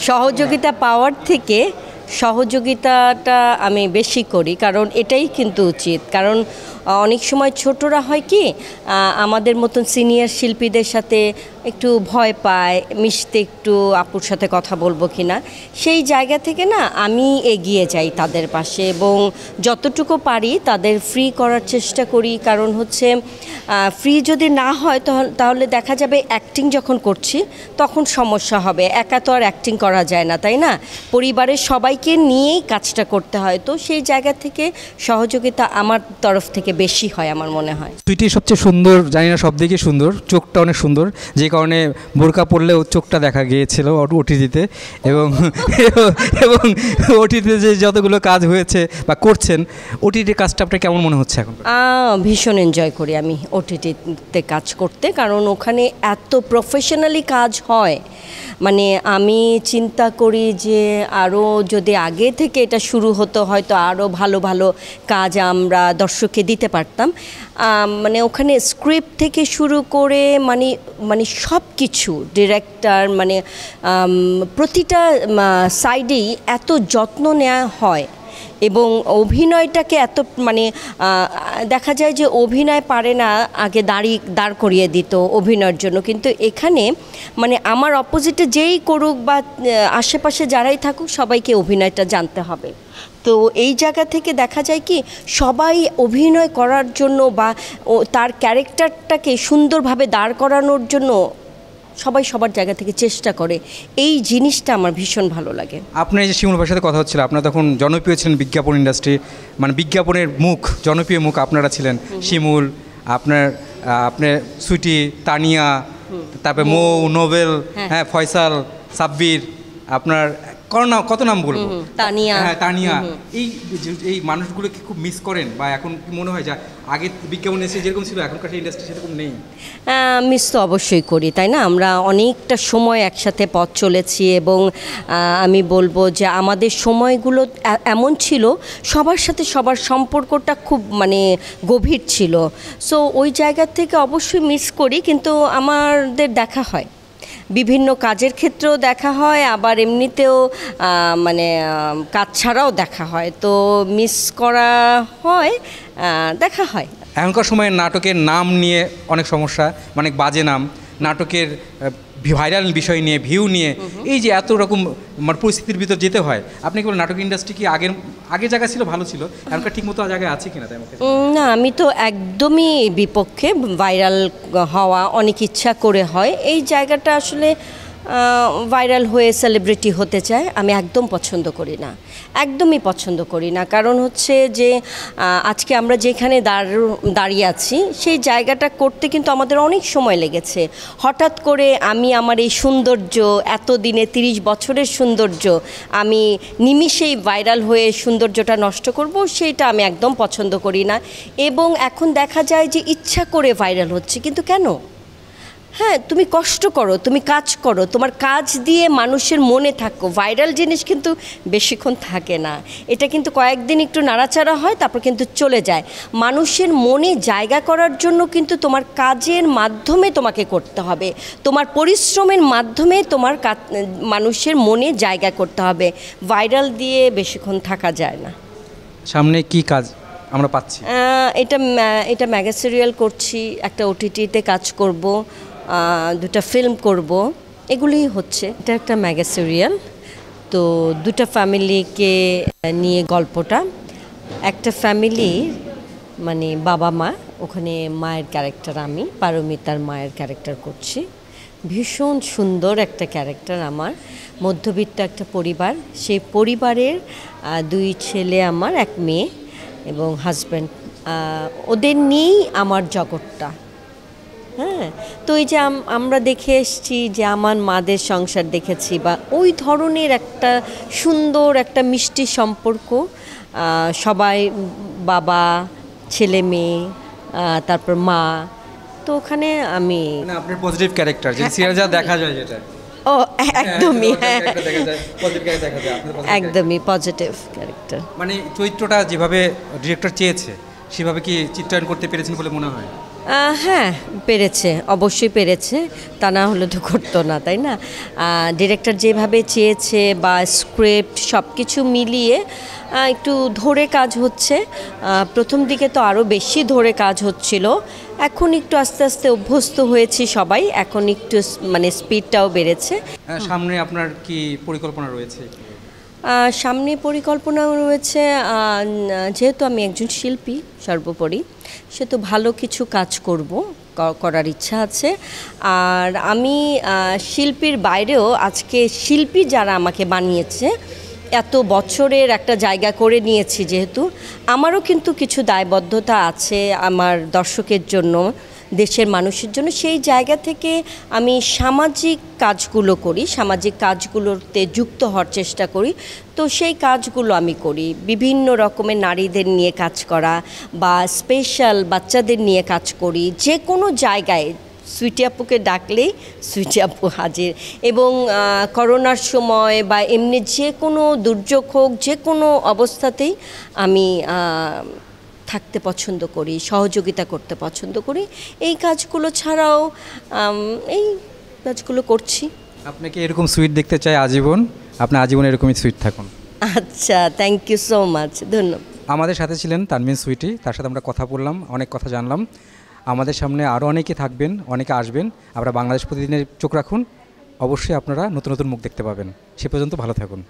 সহযোগিতা পাওয়ার থেকে সহযোগিতাটা আমি বেশি করি, কারণ এটাই কিন্তু উচিত। কারণ অনেক সময় ছোটরা হয় কি আমাদের মতন সিনিয়র শিল্পীদের সাথে একটু ভয় পায়, মিশতে একটু আপুর সাথে কথা বলবো কি না, সেই জায়গা থেকে না আমি এগিয়ে যাই তাদের পাশে এবং যতটুকু পারি তাদের ফ্রি করার চেষ্টা করি। কারণ হচ্ছে ফ্রি যদি না হয় তাহলে দেখা যাবে অ্যাক্টিং যখন করছি তখন সমস্যা হবে, একা তো আর অ্যাক্টিং করা যায় না, তাই না? পরিবারের সবাইকে নিয়েই কাজটা করতে হয়, তো সেই জায়গা থেকে সহযোগিতা আমার তরফ থেকে বেশি হয় আমার মনে হয়। সুইটি সবচেয়ে সুন্দর, জানি না সব দিকে সুন্দর, চোখটা অনেক সুন্দর, যে কারণে বোরকা পরলেও চোখটা দেখা গিয়েছিল ওটিটিতে। এবং এবং ওটিটিতে যে যতগুলো কাজ হয়েছে বা করছেন, ওটিটির কাজটা আপনার কেমন মনে হচ্ছে এখন? ভীষণ এনজয় করি আমি ওটিটিতে কাজ করতে, কারণ ওখানে এত প্রফেশনালি কাজ হয়। মানে আমি চিন্তা করি যে আরও যদি আগে থেকে এটা শুরু হতো হয়তো আরও ভালো ভালো কাজ আমরা দর্শককে দিতে পারতাম। মানে ওখানে স্ক্রিপ্ট থেকে শুরু করে মানে সব কিছু ডিরেক্টর মানে প্রতিটা সাইডেই এত যত্ন নেওয়া হয় এবং অভিনয়টাকে এত মানে দেখা যায় যে অভিনয় পারে না, আগে দাঁড় করিয়ে দিত অভিনয়ের জন্য, কিন্তু এখানে মানে আমার অপোজিটে যেই করুক বা আশেপাশে যারাই থাকুক সবাইকে অভিনয়টা জানতে হবে। তো এই জায়গা থেকে দেখা যায় কি সবাই অভিনয় করার জন্য বা তার ক্যারেক্টারটাকে সুন্দরভাবে দাঁড় করানোর জন্য সবাই সবার জায়গা থেকে চেষ্টা করে, এই জিনিসটা আমার ভীষণ ভালো লাগে। আপনার যে শিমুল ভাইয়ের সাথে কথা হচ্ছিল, আপনারা তখন জনপ্রিয় ছিলেন বিজ্ঞাপন ইন্ডাস্ট্রি, মানে বিজ্ঞাপনের মুখ, জনপ্রিয় মুখ আপনারা ছিলেন। শিমুল, আপনার সুইটি, তানিয়া, তারপরে মৌ, নোবেল, হ্যাঁ, ফয়সাল, সাব্বির, আপনার কত নাম বলবো, তানিয়া, হ্যাঁ তানিয়া, এই মানুষগুলোকে খুব মিস করেন বা এখন কি মনে হয় যে আগে বিজ্ঞাপন এসে যেরকম ছিল এখনকার ইন্ডাস্ট্রি সেরকম নেই? মিস তো অবশ্যই করি, তাই না? আমরা অনেকটা সময় একসাথে পথ চলেছি এবং আমি বলবো যে আমাদের সময়গুলো এমন ছিল সবার সাথে সবার সম্পর্কটা খুব মানে গভীর ছিল। সো ওই জায়গা থেকে অবশ্যই মিস করি, কিন্তু আমাদের দেখা হয়, বিভিন্ন কাজের ক্ষেত্রেও দেখা হয়, আবার এমনিতেও মানে কাজ ছাড়াও দেখা হয়, তো মিস করা হয়, দেখা হয়। এখনকার সময়ে নাটকের নাম নিয়ে অনেক সমস্যা, অনেক বাজে নাম, নাটকের ভাইরাল বিষয় নিয়ে, ভিউ নিয়ে, এই যে এত রকম মানে পরিস্থিতির ভিতর যেতে হয়, আপনি কি বলেন নাটক ইন্ডাস্ট্রি কি আগের জায়গায় ছিল, ভালো ছিল, এখনকার ঠিকমতো জায়গায় আছে কিনা? না, আমি তো একদমই বিপক্ষে। ভাইরাল হওয়া অনেক ইচ্ছা করে হয়, এই জায়গাটা আসলে ভাইরাল হয়ে সেলিব্রিটি হতে চায়, আমি একদম পছন্দ করি না, একদমই পছন্দ করি না। কারণ হচ্ছে যে আজকে আমরা যেখানে দাঁড়িয়ে আছি সেই জায়গাটা করতে কিন্তু আমাদের অনেক সময় লেগেছে। হঠাৎ করে আমি আমার এই সৌন্দর্য, এতদিনে 30 বছরের সৌন্দর্য, আমি নিমিষেই ভাইরাল হয়ে সৌন্দর্যটা নষ্ট করব, সেইটা আমি একদম পছন্দ করি না। এবং এখন দেখা যায় যে ইচ্ছা করে ভাইরাল হচ্ছে, কিন্তু কেন? হ্যাঁ, তুমি কষ্ট করো, তুমি কাজ করো, তোমার কাজ দিয়ে মানুষের মনে থাকো। ভাইরাল জিনিস কিন্তু বেশিক্ষণ থাকে না, এটা কিন্তু কয়েকদিন একটু নাড়াচাড়া হয়, তারপর কিন্তু চলে যায়। মানুষের মনে জায়গা করার জন্য কিন্তু তোমার কাজের মাধ্যমে তোমাকে করতে হবে, তোমার পরিশ্রমের মাধ্যমে তোমার মানুষের মনে জায়গা করতে হবে। ভাইরাল দিয়ে বেশিক্ষণ থাকা যায় না। সামনে কি কাজ আমরা পাচ্ছি? এটা মেগা সিরিয়াল করছি, একটা ওটিটিতে কাজ করব, 2টা ফিল্ম করব, এগুলোই হচ্ছে। এটা একটা মেগা সিরিয়াল, তো 2টা ফ্যামিলিকে নিয়ে গল্পটা। একটা ফ্যামিলি মানে বাবা মা, ওখানে মায়ের ক্যারেক্টার আমি পারমিতার মায়ের ক্যারেক্টার করছি। ভীষণ সুন্দর একটা ক্যারেক্টার আমার, মধ্যবিত্ত একটা পরিবার, সেই পরিবারের 2 ছেলে আমার, 1 মেয়ে এবং হাজব্যান্ড, ওদের নিয়েই আমার জগৎটা। হ্যাঁ, তো এই যে আমরা দেখে এসেছি যে আমার মাদের সংসার দেখেছি, বা ওই ধরনের একটা সুন্দর একটা মিষ্টি সম্পর্ক, সবাই বাবা ছেলে মেয়ে, তারপর মা, তো ওখানে আমি আপনার পজিটিভ ক্যারেক্টার যে সিরিয়াল যা দেখা যায় যেটা একদমই, একদমই পজিটিভ ক্যারেক্টার। মানে চরিত্রটা যেভাবে ডিরেক্টর চেয়েছে সেভাবে কি চিত্রায়ন করতে পেরেছেন বলে মনে হয়? হ্যাঁ, পেরেছে, অবশ্যই পেরেছে। তা না হলে তো করতো না, তাই না? ডিরেক্টর যেভাবে চেয়েছে বা স্ক্রিপ্ট সব কিছু মিলিয়ে একটু ধরে কাজ হচ্ছে। প্রথম দিকে তো আরও বেশি ধরে কাজ হচ্ছিল। এখন একটু আস্তে আস্তে অভ্যস্ত হয়েছি সবাই, এখন একটু মানে স্পিডটাও বেড়েছে। সামনে আপনার কি পরিকল্পনা রয়েছে? সামনে পরিকল্পনা রয়েছে, যেহেতু আমি একজন শিল্পী সর্বোপরি, সেহেতু ভালো কিছু কাজ করব, করার ইচ্ছা আছে। আর আমি শিল্পীর বাইরেও আজকে শিল্পী যারা আমাকে বানিয়েছে, এত বছরের একটা জায়গা করে নিয়েছি যেহেতু, আমারও কিন্তু কিছু দায়বদ্ধতা আছে আমার দর্শকের জন্য, দেশের মানুষের জন্য। সেই জায়গা থেকে আমি সামাজিক কাজগুলো করি, সামাজিক কাজগুলোতে যুক্ত হওয়ার চেষ্টা করি। তো সেই কাজগুলো আমি করি, বিভিন্ন রকমের নারীদের নিয়ে কাজ করা বা স্পেশাল বাচ্চাদের নিয়ে কাজ করি। যে কোনো জায়গায় সুইটি আপুকে ডাকলেই সুইটি আপু হাজির। এবং করোনার সময় বা এমনি যে কোনো দুর্যোগ হোক, যে কোনো অবস্থাতেই আমি থাকতে পছন্দ করি, সহযোগিতা করতে পছন্দ করি। এই কাজগুলো ছাড়াও এই কাজগুলো করছি। আপনাকে এরকম সুইট দেখতে চাই আজীবন, আপনি আজীবন এরকমই সুইট থাকুন। আচ্ছা, থ্যাংক ইউ সো মাচ, ধন্যবাদ। আমাদের সাথে ছিলেন তানমিন সুইটি, তার সাথে আমরা কথা বললাম, অনেক কথা জানলাম। আমাদের সামনে আরও অনেকে থাকবেন, অনেকে আসবেন। আপনারা বাংলাদেশ প্রতিদিনের চোখ রাখুন, অবশ্যই আপনারা নতুন নতুন মুখ দেখতে পাবেন। সে পর্যন্ত ভালো থাকুন।